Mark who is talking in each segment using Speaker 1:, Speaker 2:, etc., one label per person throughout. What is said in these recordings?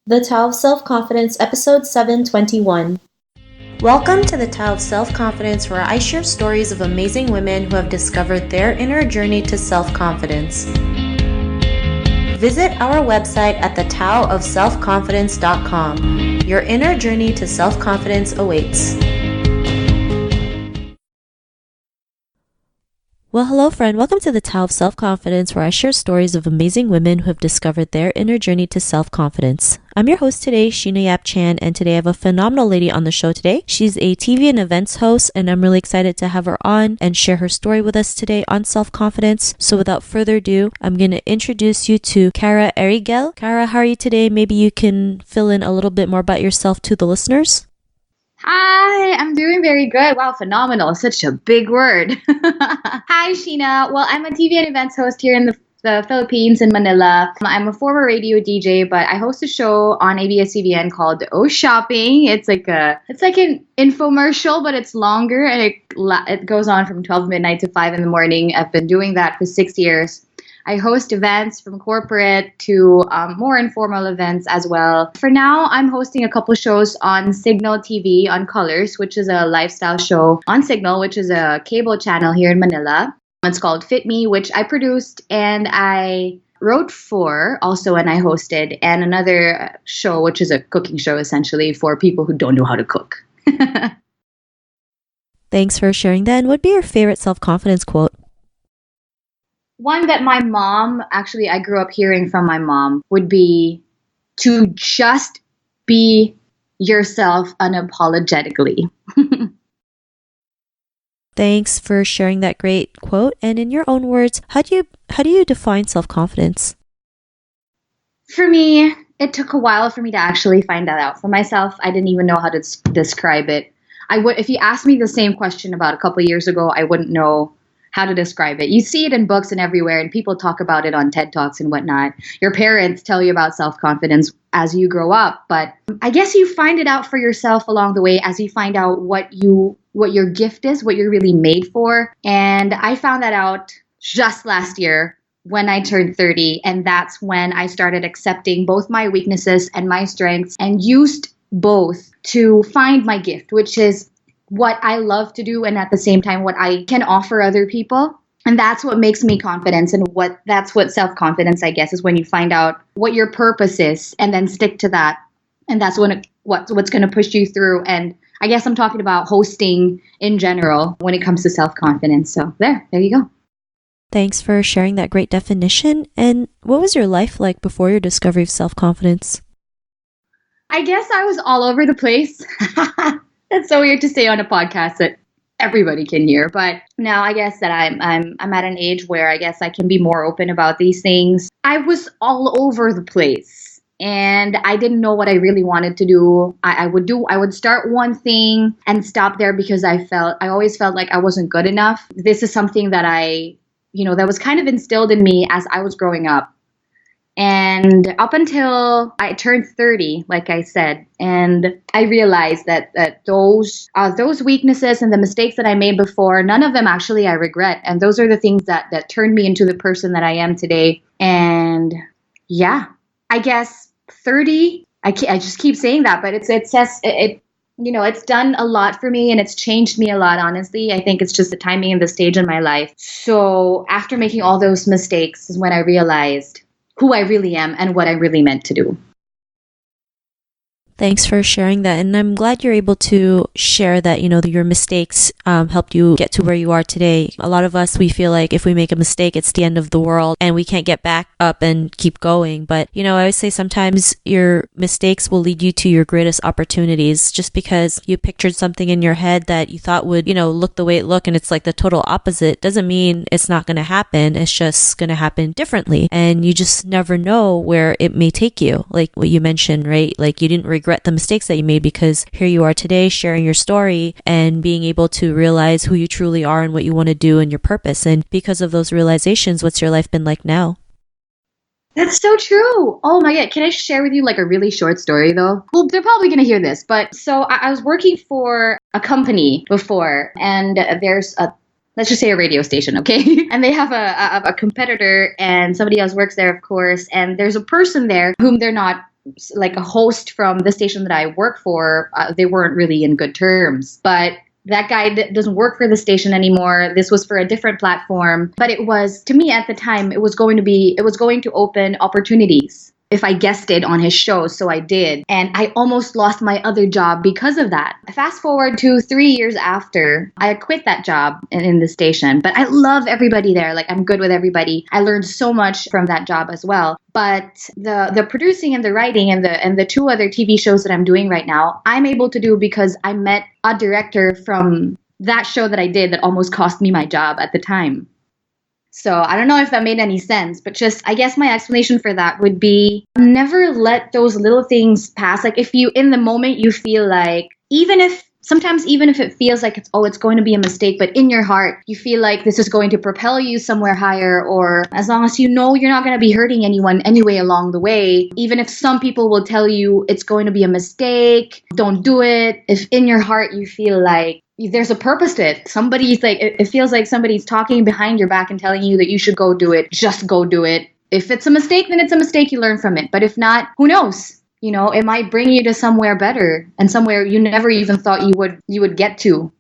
Speaker 1: The Tao of Self-Confidence, Episode 721. Welcome to the Tao of Self-Confidence, where I share stories of amazing women who have discovered their inner journey to self-confidence. Visit our website at thetaoofselfconfidence.com. Your inner journey to self-confidence awaits. Well, hello friend. Welcome to the Tao of Self-Confidence, where I share stories of amazing women who have discovered their inner journey to self-confidence. I'm your host today, Sheena Yap Chan, and today I have a phenomenal lady on the show today. She's a TV and events host, and I'm really excited to have her on and share her story with us today on self-confidence. So without further ado, I'm going to introduce you to Cara Eriguel. Cara, how are you today? Maybe you can fill in a little bit more about yourself to the listeners.
Speaker 2: Hi, I'm doing very good. Wow, phenomenal. Such a big word. Hi, Sheena. Well, I'm a TV and events host here in the Philippines, in Manila. I'm a former radio DJ, but I host a show on ABS-CBN called Oh Shopping. It's like an infomercial, but it's longer, and it goes on from 12 midnight to 5 in the morning. I've been doing that for 6 years. I host events from corporate to more informal events as well. For now, I'm hosting a couple shows on Cignal TV on Colors, which is a lifestyle show on Cignal, which is a cable channel here in Manila. It's called Fit Me, which I produced and I wrote for also, and I hosted, and another show, which is a cooking show essentially for people who don't know how to cook.
Speaker 1: Thanks for sharing that. And what would be your favorite self-confidence quote?
Speaker 2: One that my mom, actually I grew up hearing from my mom, would be to just be yourself unapologetically.
Speaker 1: Thanks for sharing that great quote. And in your own words, how do you define self-confidence?
Speaker 2: For me, it took a while for me to actually find that out for myself. I didn't even know how to describe it. If you asked me the same question about a couple of years ago, I wouldn't know how to describe it. You see it in books and everywhere, and people talk about it on TED Talks and whatnot. Your parents tell you about self-confidence as you grow up, but I guess you find it out for yourself along the way as you find out what your gift is, what you're really made for. And I found that out just last year when I turned 30, and that's when I started accepting both my weaknesses and my strengths and used both to find my gift, which is what I love to do, and at the same time what I can offer other people. And that's what makes me confident, and that's what self-confidence, I guess, is when you find out what your purpose is and then stick to that. And that's what's going to push you through. And I guess I'm talking about hosting in general when it comes to self-confidence. So there you go.
Speaker 1: Thanks for sharing that great definition. And what was your life like before your discovery of self-confidence?
Speaker 2: I guess I was all over the place. That's so weird to say on a podcast that everybody can hear. But now I guess that I'm at an age where I guess I can be more open about these things. I was all over the place, and I didn't know what I really wanted to do. I would start one thing and stop there because I always felt like I wasn't good enough. This is something that that was kind of instilled in me as I was growing up. And up until I turned 30, like I said, and I realized that those weaknesses and the mistakes that I made before, none of them actually I regret. And those are the things that turned me into the person that I am today. And yeah, I guess 30, I just keep saying that, but it's done a lot for me, and it's changed me a lot, honestly. I think it's just the timing and the stage in my life. So after making all those mistakes is when I realized who I really am and what I really meant to do.
Speaker 1: Thanks for sharing that. And I'm glad you're able to share that, your mistakes helped you get to where you are today. A lot of us, we feel like if we make a mistake, it's the end of the world and we can't get back up and keep going. But, I always say sometimes your mistakes will lead you to your greatest opportunities. Just because you pictured something in your head that you thought would, look the way it looked, and it's like the total opposite, doesn't mean it's not going to happen. It's just going to happen differently. And you just never know where it may take you. Like what you mentioned, right? Like you didn't regret the mistakes that you made because here you are today sharing your story and being able to realize who you truly are and what you want to do and your purpose. And because of those realizations, what's your life been like now?
Speaker 2: That's so true. Oh my God. Can I share with you like a really short story though? Well, they're probably going to hear this, but so I was working for a company before, and there's let's just say a radio station, okay? And they have a competitor, and somebody else works there, of course. And there's a person there whom they're not like a host from the station that I work for, they weren't really in good terms. But that guy doesn't work for the station anymore. This was for a different platform. But it was, to me at the time, it was going to open opportunities if I guessed it on his show. So I did. And I almost lost my other job because of that. Fast forward to 3 years after, I quit that job in the station. But I love everybody there. Like, I'm good with everybody. I learned so much from that job as well. But the producing and the writing and the 2 other TV shows that I'm doing right now, I'm able to do because I met a director from that show that I did that almost cost me my job at the time. So I don't know if that made any sense, but just, I guess my explanation for that would be never let those little things pass. Like, if you, in the moment, you feel like, even if it feels like it's going to be a mistake, but in your heart, you feel like this is going to propel you somewhere higher, or as long as you know you're not going to be hurting anyone anyway along the way, even if some people will tell you it's going to be a mistake, don't do it. If in your heart you feel like there's a purpose to it. Somebody's like, it feels like somebody's talking behind your back and telling you that you should go do it. Just go do it. If it's a mistake, then it's a mistake. You learn from it. But if not, who knows? You know, it might bring you to somewhere better and somewhere you never even thought you would get to.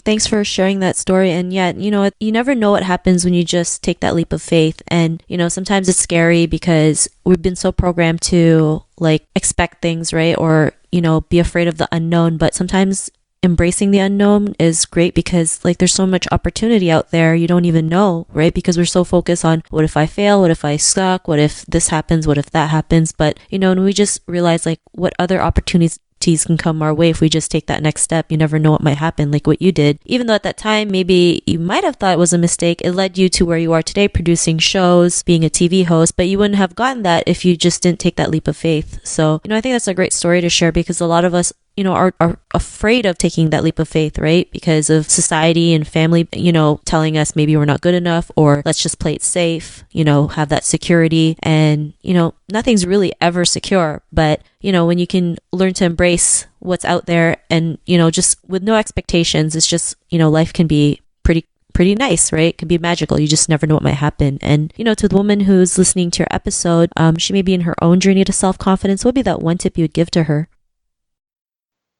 Speaker 1: Thanks for sharing that story. And yeah, you know, you never know what happens when you just take that leap of faith. And, you know, sometimes it's scary because we've been so programmed to like expect things, right? Or, you know, be afraid of the unknown. But sometimes embracing the unknown is great because like there's so much opportunity out there you don't even know, right? Because we're so focused on what if I fail, what if I suck, what if this happens, what if that happens. But you know, and we just realize like what other opportunities can come our way if we just take that next step. You never know what might happen, like what you did. Even though at that time maybe you might have thought it was a mistake, it led you to where you are today, producing shows, being a TV host, but you wouldn't have gotten that if you just didn't take that leap of faith. So, you know, I think that's a great story to share because a lot of us, you know, are afraid of taking that leap of faith, right? Because of society and family, you know, telling us maybe we're not good enough, or let's just play it safe, you know, have that security. And, you know, nothing's really ever secure. But, you know, when you can learn to embrace what's out there and, you know, just with no expectations, it's just, you know, life can be pretty nice, right? It can be magical. You just never know what might happen. And, you know, to the woman who's listening to your episode, she may be in her own journey to self-confidence. What would be that one tip you would give to her?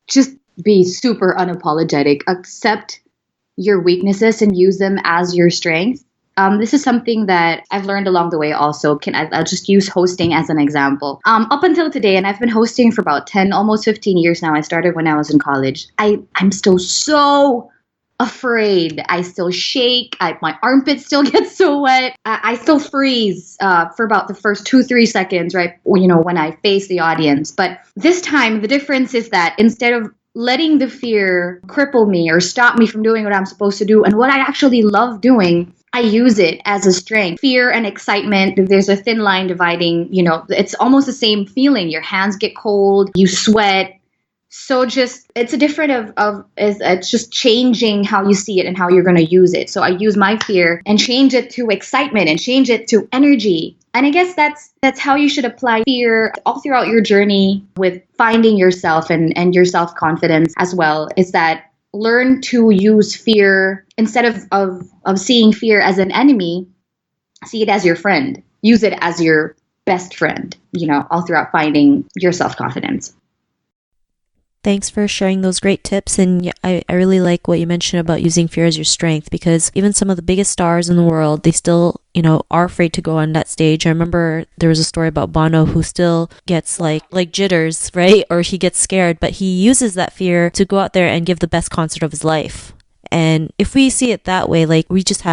Speaker 2: Just be super unapologetic. Accept your weaknesses and use them as your strength. This is something that I've learned along the way also. I'll just use hosting as an example. Up until today, and I've been hosting for about 10, almost 15 years now. I started when I was in college. I'm still so afraid. I still shake. My armpits still get so wet. I still freeze for about the first 2-3 seconds, right? You know, when I face the audience. But this time, the difference is that instead of letting the fear cripple me or stop me from doing what I'm supposed to do and what I actually love doing, I use it as a strength. Fear and excitement, there's a thin line dividing, you know, it's almost the same feeling. Your hands get cold, you sweat. So just, it's a different it's just changing how you see it and how you're going to use it. So I use my fear and change it to excitement and change it to energy. And I guess that's how you should apply fear all throughout your journey with finding yourself and your self-confidence as well, is that learn to use fear instead of seeing fear as an enemy, see it as your friend. Use it as your best friend, you know, all throughout finding your self-confidence.
Speaker 1: Thanks for sharing those great tips. And I really like what you mentioned about using fear as your strength, because even some of the biggest stars in the world, they still, you know, are afraid to go on that stage. I remember there was a story about Bono who still gets like jitters, right? Or he gets scared, but he uses that fear to go out there and give the best concert of his life. And if we see it that way, like we're just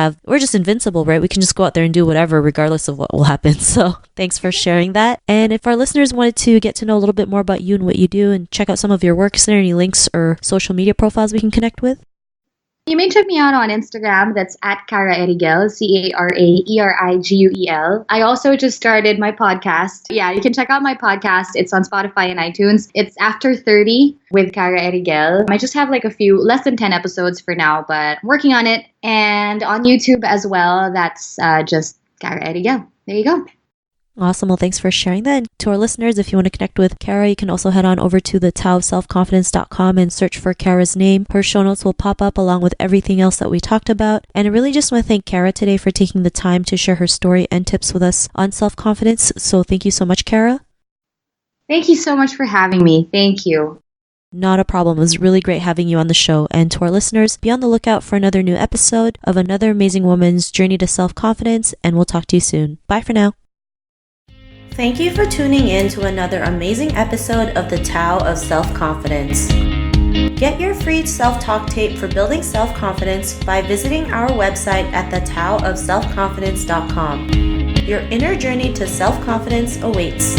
Speaker 1: invincible, right? We can just go out there and do whatever, regardless of what will happen. So thanks for sharing that. And if our listeners wanted to get to know a little bit more about you and what you do and check out some of your work, is there any links or social media profiles we can connect with?
Speaker 2: You may check me out on Instagram. That's at Cara Eriguel, CARAERIGUEL. I also just started my podcast. Yeah, you can check out my podcast. It's on Spotify and iTunes. It's After 30 with Cara Eriguel. I just have like a few, less than 10 episodes for now, but I'm working on it. And on YouTube as well, that's just Cara Eriguel. There you go.
Speaker 1: Awesome. Well, thanks for sharing that. And to our listeners, if you want to connect with Cara, you can also head on over to the taoofselfconfidence.com and search for Cara's name. Her show notes will pop up along with everything else that we talked about. And I really just want to thank Cara today for taking the time to share her story and tips with us on self-confidence. So thank you so much, Cara.
Speaker 2: Thank you so much for having me. Thank you.
Speaker 1: Not a problem. It was really great having you on the show. And to our listeners, be on the lookout for another new episode of another amazing woman's journey to self-confidence, and we'll talk to you soon. Bye for now. Thank you for tuning in to another amazing episode of the Tao of Self-Confidence. Get your free self-talk tape for building self-confidence by visiting our website at thetaoofselfconfidence.com. Your inner journey to self-confidence awaits.